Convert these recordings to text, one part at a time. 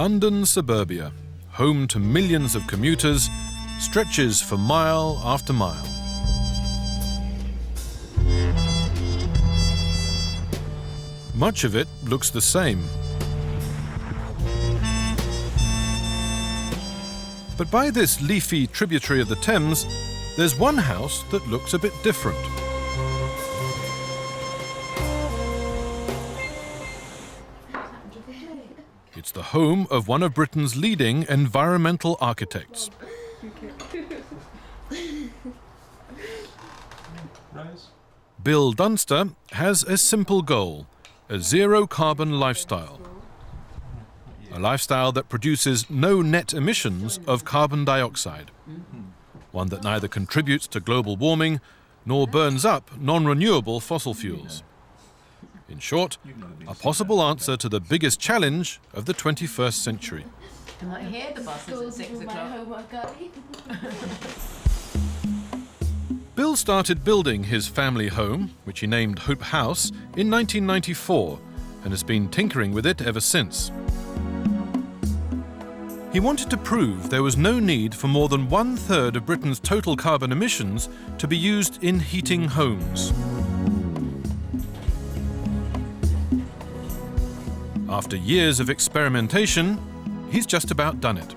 London suburbia, home to millions of commuters, stretches for mile after mile. Much of it looks the same. But by this leafy tributary of the Thames, there's one house that looks a bit different. It's the home of one of Britain's leading environmental architects. Bill Dunster has a simple goal: a zero-carbon lifestyle. A lifestyle that produces no net emissions of carbon dioxide. One that neither contributes to global warming nor burns up non-renewable fossil fuels. In short, a possible answer to the biggest challenge of the 21st century. And I hear the bus is at 6 o'clock. Bill started building his family home, which he named Hope House, in 1994 and has been tinkering with it ever since. He wanted to prove there was no need for more than 1/3 of Britain's total carbon emissions to be used in heating homes. After years of experimentation, he's just about done it.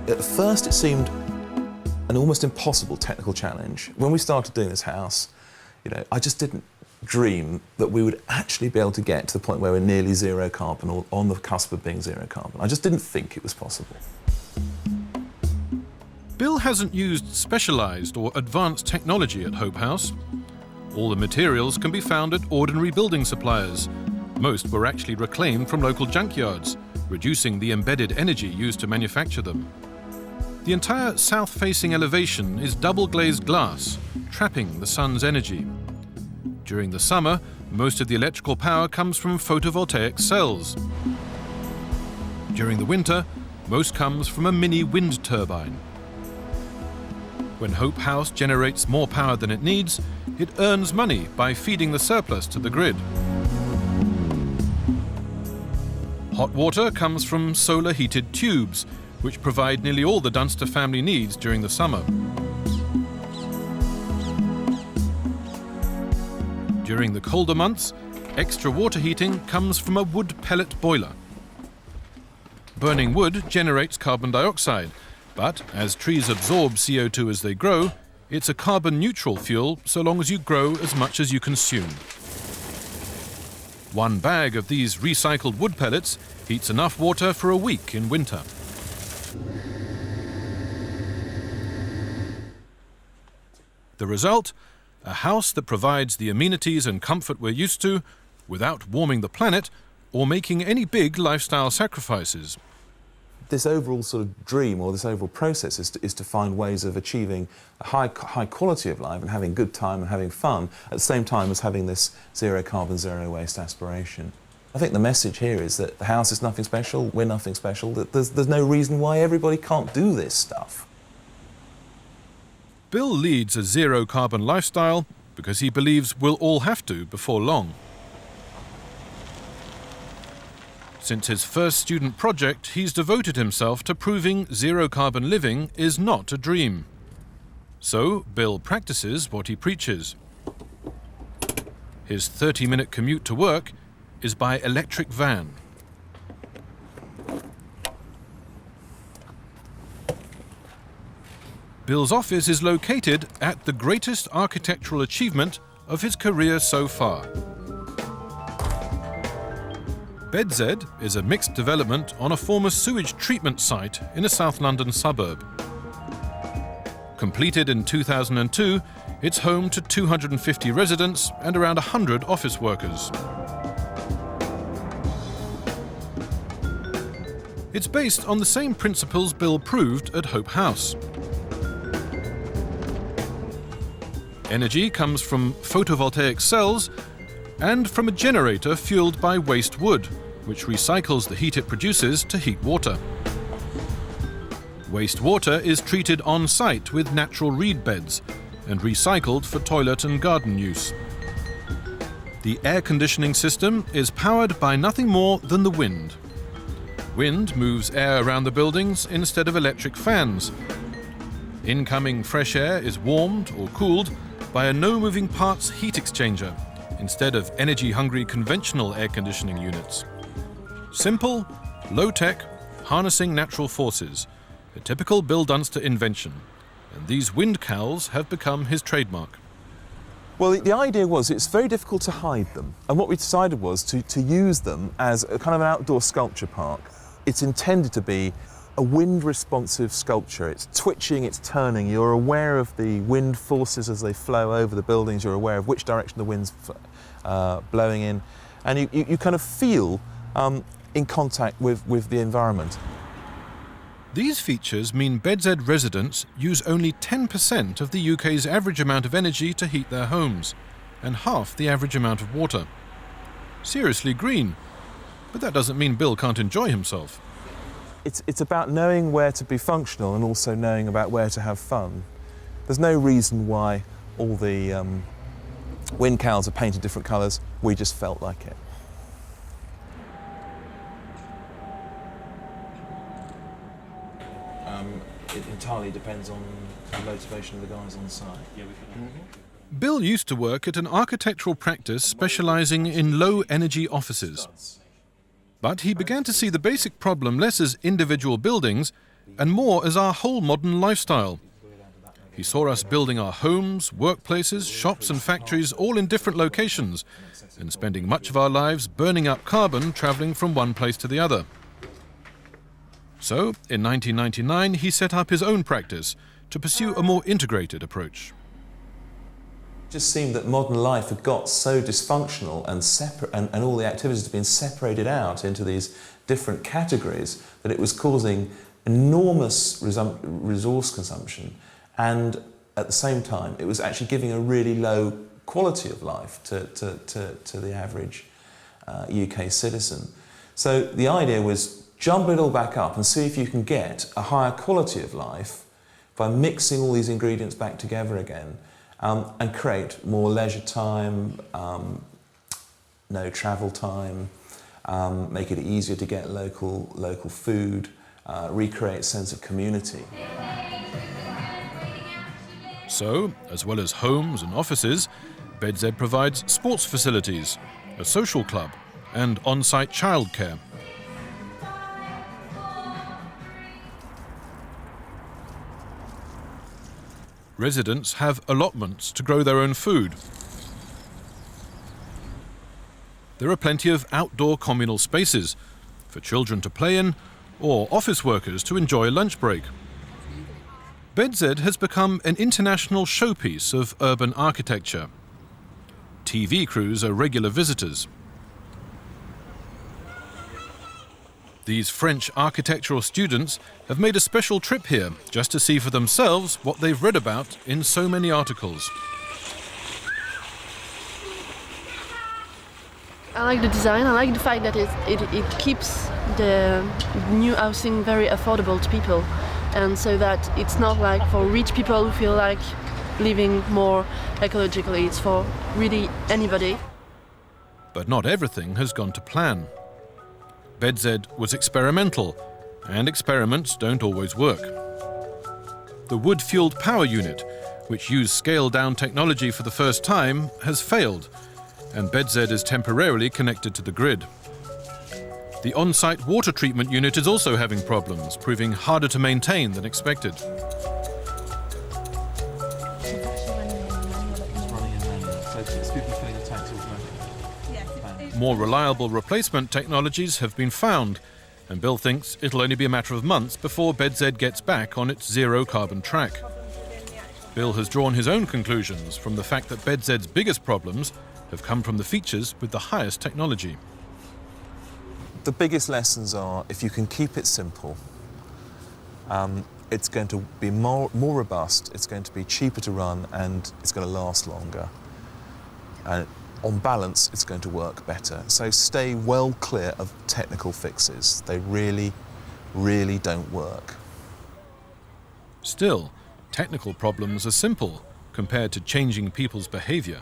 At first it seemed an almost impossible technical challenge. When we started doing this house, I just didn't dream that we would actually be able to get to the point where we're nearly zero carbon or on the cusp of being zero carbon. I just didn't think it was possible. Bill hasn't used specialised or advanced technology at Hope House. All the materials can be found at ordinary building suppliers. Most were actually reclaimed from local junkyards, reducing the embedded energy used to manufacture them. The entire south-facing elevation is double-glazed glass, trapping the sun's energy. During the summer, most of the electrical power comes from photovoltaic cells. During the winter, most comes from a mini wind turbine. When Hope House generates more power than it needs, it earns money by feeding the surplus to the grid. Hot water comes from solar-heated tubes, which provide nearly all the Dunster family needs during the summer. During the colder months, extra water heating comes from a wood pellet boiler. Burning wood generates carbon dioxide, but as trees absorb CO2 as they grow, it's a carbon-neutral fuel so long as you grow as much as you consume. One bag of these recycled wood pellets heats enough water for a week in winter. The result? A house that provides the amenities and comfort we're used to without warming the planet or making any big lifestyle sacrifices. This overall sort of dream, or this overall process, is to find ways of achieving a high quality of life and having good time and having fun at the same time as having this zero carbon, zero waste aspiration. I think the message here is that the house is nothing special, we're nothing special, that there's no reason why everybody can't do this stuff. Bill leads a zero-carbon lifestyle because he believes we'll all have to before long. Since his first student project, he's devoted himself to proving zero-carbon living is not a dream. So, Bill practices what he preaches. His 30-minute commute to work is by electric van. Bill's office is located at the greatest architectural achievement of his career so far. Bedzed is a mixed development on a former sewage treatment site in a South London suburb. Completed in 2002, it's home to 250 residents and around 100 office workers. It's based on the same principles Bill proved at Hope House. Energy comes from photovoltaic cells and from a generator fueled by waste wood, which recycles the heat it produces to heat water. Waste water is treated on-site with natural reed beds and recycled for toilet and garden use. The air conditioning system is powered by nothing more than the wind. Wind moves air around the buildings instead of electric fans. Incoming fresh air is warmed or cooled by a no-moving parts heat exchanger instead of energy-hungry conventional air conditioning units. Simple, low-tech, harnessing natural forces, a typical Bill Dunster invention, and these wind cowls have become his trademark. Well, the idea was it's very difficult to hide them, and what we decided was to use them as a kind of an outdoor sculpture park. It's intended to be a wind-responsive sculpture. It's twitching, it's turning. You're aware of the wind forces as they flow over the buildings. You're aware of which direction the wind's blowing in, and you kind of feel in contact with the environment. These features mean BedZ residents use only 10% of the UK's average amount of energy to heat their homes, and half the average amount of water. Seriously green, but that doesn't mean Bill can't enjoy himself. It's about knowing where to be functional and also knowing about where to have fun. There's no reason why all the wind cowls are painted different colours. We just felt like it. It entirely depends on the motivation of the guys on site. Bill used to work at an architectural practice specialising in low-energy offices. But he began to see the basic problem less as individual buildings and more as our whole modern lifestyle. He saw us building our homes, workplaces, shops and factories all in different locations and spending much of our lives burning up carbon travelling from one place to the other. So, in 1999, he set up his own practice to pursue a more integrated approach. It just seemed that modern life had got so dysfunctional and separate, and all the activities had been separated out into these different categories that it was causing enormous resource consumption, and at the same time it was actually giving a really low quality of life to the average UK citizen. So the idea was jump it all back up and see if you can get a higher quality of life by mixing all these ingredients back together again, and create more leisure time, no travel time, make it easier to get local food, recreate a sense of community. So, as well as homes and offices, BedZ provides sports facilities, a social club, and on-site childcare. Residents have allotments to grow their own food. There are plenty of outdoor communal spaces for children to play in or office workers to enjoy a lunch break. BedZ has become an international showpiece of urban architecture. TV crews are regular visitors. These French architectural students have made a special trip here just to see for themselves what they've read about in so many articles. I like the design. I like the fact that it keeps the new housing very affordable to people, and so that it's not like for rich people who feel like living more ecologically. It's for really anybody. But not everything has gone to plan. BedZ was experimental, and experiments don't always work. The wood-fueled power unit, which used scaled-down technology for the first time, has failed, and BedZ is temporarily connected to the grid. The on-site water treatment unit is also having problems, proving harder to maintain than expected. More reliable replacement technologies have been found, and Bill thinks it'll only be a matter of months before BedZ gets back on its zero-carbon track. Bill has drawn his own conclusions from the fact that BedZ's biggest problems have come from the features with the highest technology. The biggest lessons are, if you can keep it simple, it's going to be more robust, it's going to be cheaper to run, and it's going to last longer. And on balance, it's going to work better. So stay well clear of technical fixes. They really, really don't work. Still, technical problems are simple compared to changing people's behaviour.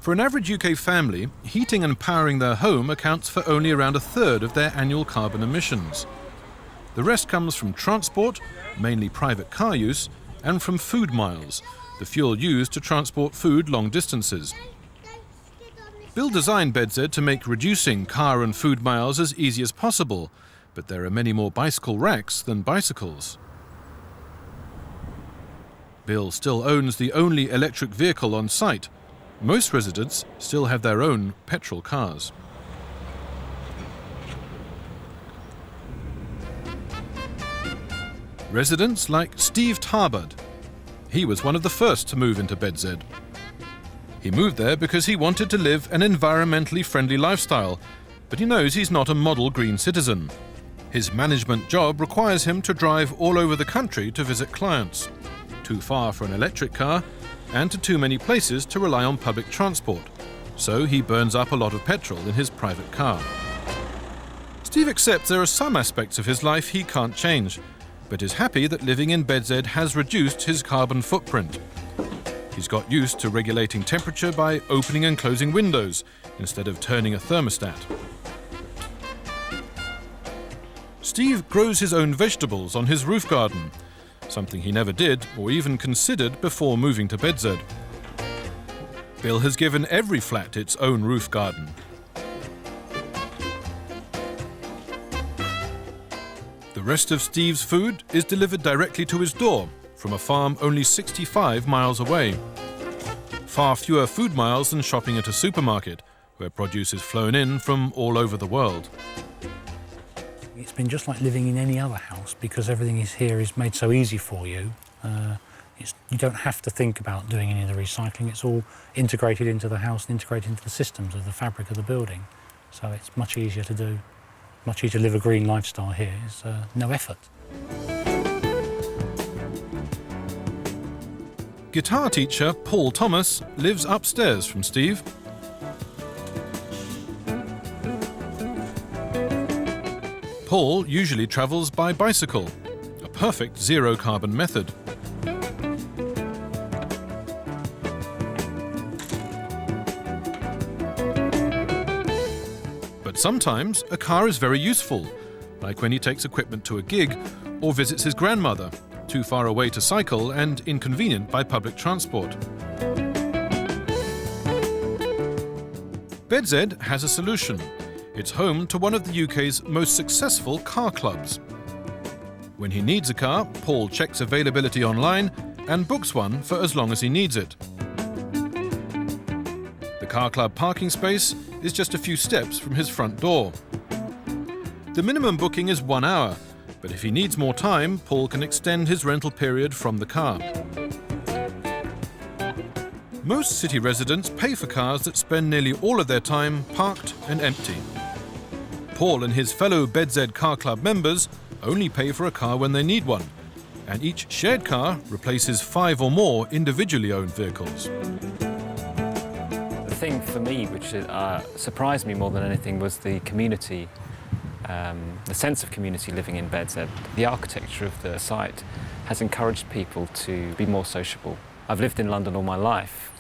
For an average UK family, heating and powering their home accounts for only around a third of their annual carbon emissions. The rest comes from transport, mainly private car use, and from food miles, the fuel used to transport food long distances. Bill designed BedZ to make reducing car and food miles as easy as possible, but there are many more bicycle racks than bicycles. Bill still owns the only electric vehicle on site. Most residents still have their own petrol cars. Residents like Steve Tarbud. He was one of the first to move into BedZ. He moved there because he wanted to live an environmentally friendly lifestyle, but he knows he's not a model green citizen. His management job requires him to drive all over the country to visit clients, too far for an electric car, and to too many places to rely on public transport. So he burns up a lot of petrol in his private car. Steve accepts there are some aspects of his life he can't change, but is happy that living in BedZ has reduced his carbon footprint. He's got used to regulating temperature by opening and closing windows instead of turning a thermostat. Steve grows his own vegetables on his roof garden, something he never did or even considered before moving to BedZ. Bill has given every flat its own roof garden. The rest of Steve's food is delivered directly to his door from a farm only 65 miles away. Far fewer food miles than shopping at a supermarket, where produce is flown in from all over the world. It's been just like living in any other house because everything here is made so easy for you. You don't have to think about doing any of the recycling. It's all integrated into the house and integrated into the systems of the fabric of the building. So it's much easier to do, much easier to live a green lifestyle here. It's no effort. Guitar teacher Paul Thomas lives upstairs from Steve. Paul usually travels by bicycle, a perfect zero-carbon method. But sometimes a car is very useful, like when he takes equipment to a gig or visits his grandmother, too far away to cycle and inconvenient by public transport. BedZ has a solution. It's home to one of the UK's most successful car clubs. When he needs a car, Paul checks availability online and books one for as long as he needs it. The car club parking space is just a few steps from his front door. The minimum booking is 1 hour, but if he needs more time, Paul can extend his rental period from the car. Most city residents pay for cars that spend nearly all of their time parked and empty. Paul and his fellow BedZ Car Club members only pay for a car when they need one, and each shared car replaces 5 or more individually owned vehicles. The thing for me which surprised me more than anything was the community, the sense of community living in BedZ. The architecture of the site has encouraged people to be more sociable. I've lived in London all my life,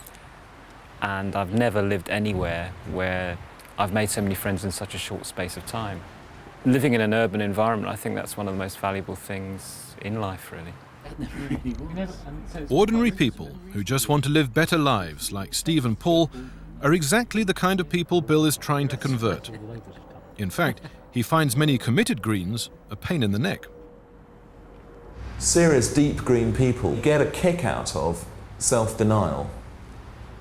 and I've never lived anywhere where I've made so many friends in such a short space of time. Living in an urban environment, I think that's one of the most valuable things in life, really. Ordinary people who just want to live better lives, like Steve and Paul, are exactly the kind of people Bill is trying to convert. In fact, he finds many committed Greens a pain in the neck. Serious, deep green people get a kick out of self-denial.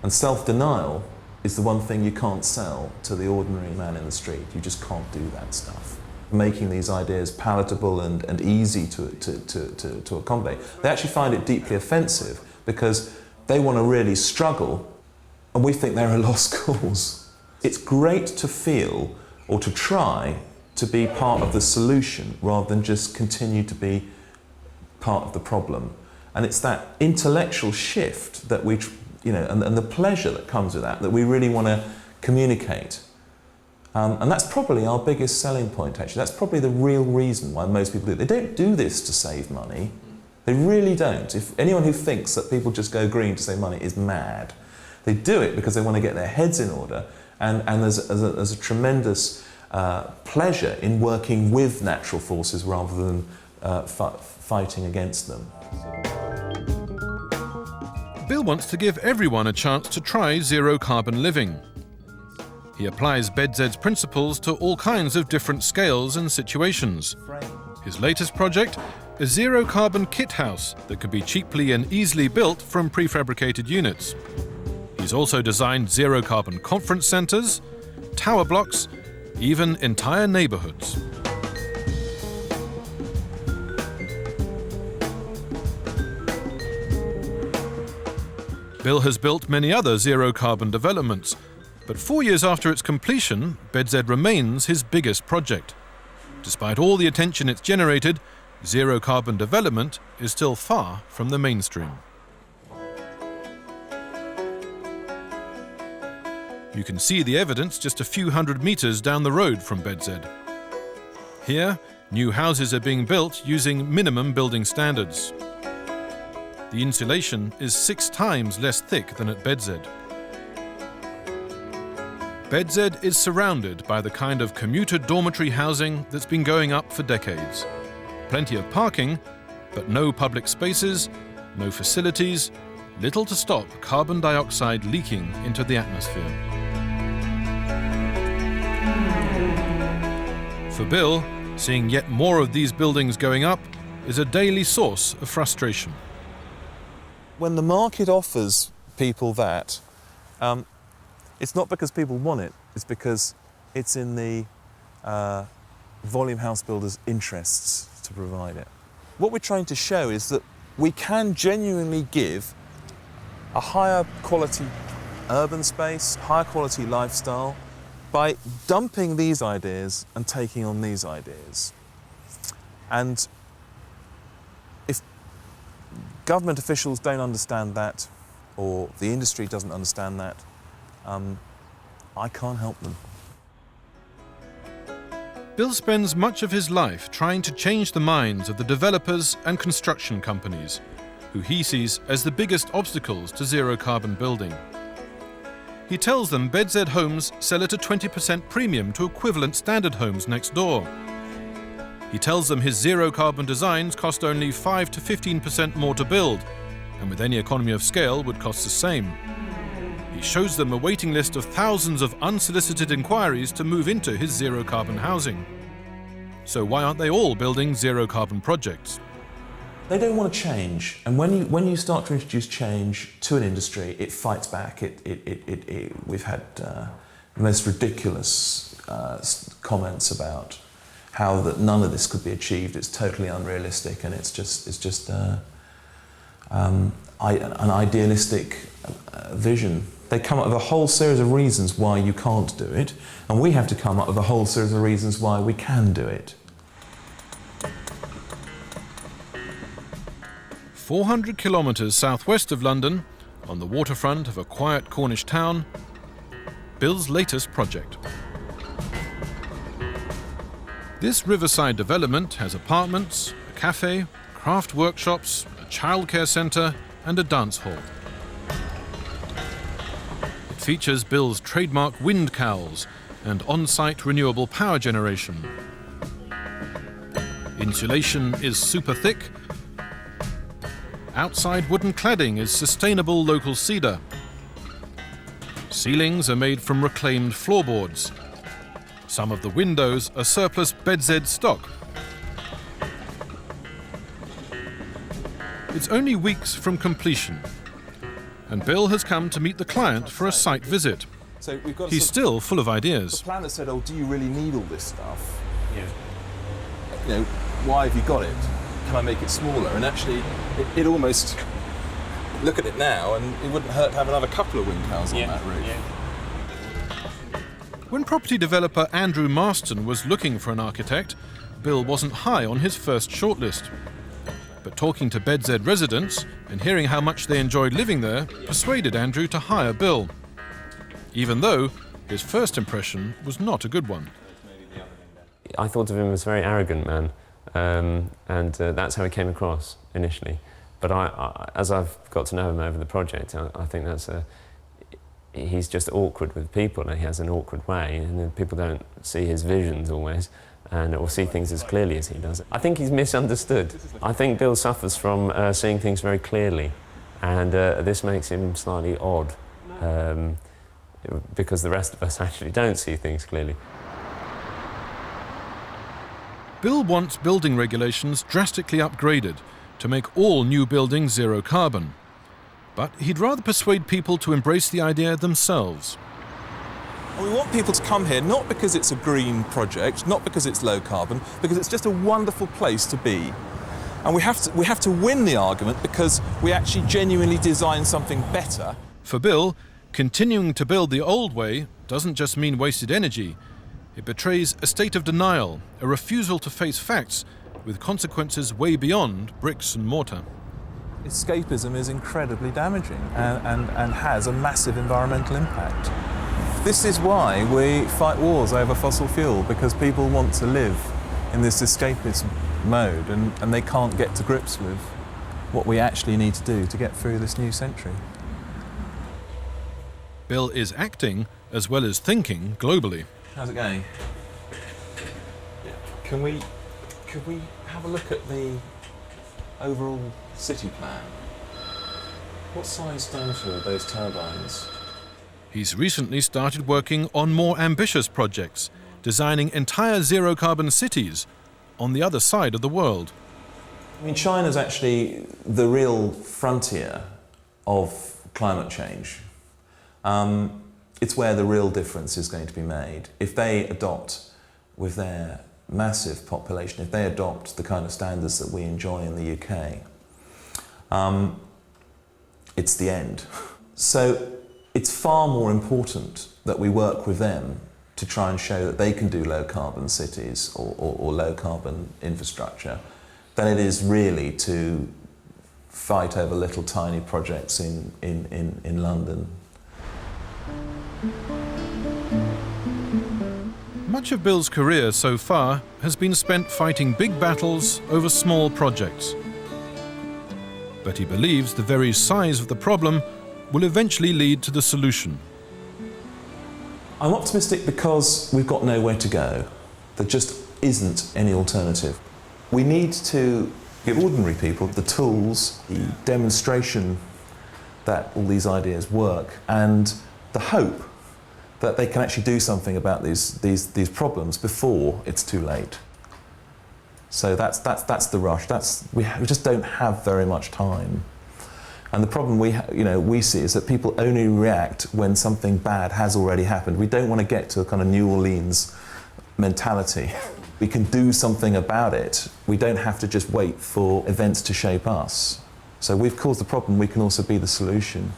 And self-denial is the one thing you can't sell to the ordinary man in the street. You just can't do that stuff. Making these ideas palatable and easy to accommodate. They actually find it deeply offensive because they want to really struggle, and we think they're a lost cause. It's great to feel or to try to be part of the solution rather than just continue to be part of the problem. And it's that intellectual shift that we, and the pleasure that comes with that we really want to communicate. And that's probably our biggest selling point, actually. That's probably the real reason why most people do it. They don't do this to save money. They really don't. If anyone who thinks that people just go green to save money is mad. They do it because they want to get their heads in order, and there's a tremendous pleasure in working with natural forces rather than fighting against them. Bill wants to give everyone a chance to try zero-carbon living. He applies BedZed's principles to all kinds of different scales and situations. His latest project, a zero-carbon kit house that can be cheaply and easily built from prefabricated units. He's also designed zero-carbon conference centres, tower blocks, even entire neighbourhoods. Bill has built many other zero-carbon developments, but 4 years after its completion, BedZ remains his biggest project. Despite all the attention it's generated, zero-carbon development is still far from the mainstream. You can see the evidence just a few hundred metres down the road from BedZ. Here, new houses are being built using minimum building standards. The insulation is 6 times less thick than at BedZ. BedZ is surrounded by the kind of commuter dormitory housing that's been going up for decades. Plenty of parking, but no public spaces, no facilities, little to stop carbon dioxide leaking into the atmosphere. For Bill, seeing yet more of these buildings going up is a daily source of frustration. When the market offers people that, it's not because people want it, it's because it's in the volume house builders' interests to provide it. What we're trying to show is that we can genuinely give a higher quality urban space, higher quality lifestyle, by dumping these ideas and taking on these ideas. And if government officials don't understand that, or the industry doesn't understand that, I can't help them. Bill spends much of his life trying to change the minds of the developers and construction companies, who he sees as the biggest obstacles to zero-carbon building. He tells them BedZ homes sell at a 20% premium to equivalent standard homes next door. He tells them his zero-carbon designs cost only 5 to 15% more to build, and with any economy of scale would cost the same. He shows them a waiting list of thousands of unsolicited inquiries to move into his zero-carbon housing. So why aren't they all building zero-carbon projects? They don't want to change, and when you start to introduce change to an industry, it fights back. We've had the most ridiculous comments about how that none of this could be achieved. It's totally unrealistic, and it's just an idealistic vision. They come up with a whole series of reasons why you can't do it, and we have to come up with a whole series of reasons why we can do it. 400 kilometres southwest of London, on the waterfront of a quiet Cornish town, Bill's latest project. This riverside development has apartments, a cafe, craft workshops, a childcare centre and a dance hall. It features Bill's trademark wind cowls and on-site renewable power generation. Insulation is super thick. Outside wooden cladding is sustainable local cedar. Ceilings are made from reclaimed floorboards. Some of the windows are surplus BedZ stock. It's only weeks from completion, and Bill has come to meet the client for a site visit. So we've got He's still full of ideas. The planner said, "Oh, do you really need all this stuff? Yeah. You know, why have you got it? Can I make it smaller?" And actually, it almost, look at it now, and it wouldn't hurt to have another couple of wind cowls on that roof. Yeah. When property developer Andrew Marston was looking for an architect, Bill wasn't high on his first shortlist. But talking to BedZ residents and hearing how much they enjoyed living there persuaded Andrew to hire Bill, even though his first impression was not a good one. I thought of him as a very arrogant man, and that's how he came across initially. But as I've got to know him over the project, I think he's just awkward with people, and he has an awkward way, and then people don't see his visions always, or see things as clearly as he does. I think he's misunderstood. I think Bill suffers from seeing things very clearly, and this makes him slightly odd, because the rest of us actually don't see things clearly. Bill wants building regulations drastically upgraded to make all new buildings zero carbon. But he'd rather persuade people to embrace the idea themselves. And we want people to come here not because it's a green project, not because it's low carbon, because it's just a wonderful place to be. And we have to win the argument because we actually genuinely design something better. For Bill, continuing to build the old way doesn't just mean wasted energy. It betrays a state of denial, a refusal to face facts with consequences way beyond bricks and mortar. Escapism is incredibly damaging and has a massive environmental impact. This is why we fight wars over fossil fuel, because people want to live in this escapist mode and they can't get to grips with what we actually need to do to get through this new century. Bill is acting as well as thinking globally. How's it going? Can we have a look at the overall city plan? What size diameter are those turbines? He's recently started working on more ambitious projects, designing entire zero-carbon cities on the other side of the world. I mean, China's actually the real frontier of climate change. It's where the real difference is going to be made. If they adopt, with their massive population, if they adopt the kind of standards that we enjoy in the UK, it's the end. So it's far more important that we work with them to try and show that they can do low-carbon cities or low-carbon infrastructure than it is really to fight over little tiny projects in London. Much of Bill's career so far has been spent fighting big battles over small projects. But he believes the very size of the problem will eventually lead to the solution. I'm optimistic because we've got nowhere to go. There just isn't any alternative. We need to give ordinary people the tools, the demonstration that all these ideas work, and the hope that they can actually do something about these problems before it's too late. So that's the rush. We just don't have very much time. And the problem we see is that people only react when something bad has already happened. We don't want to get to a kind of New Orleans mentality. We can do something about it. We don't have to just wait for events to shape us. So we've caused the problem, we can also be the solution.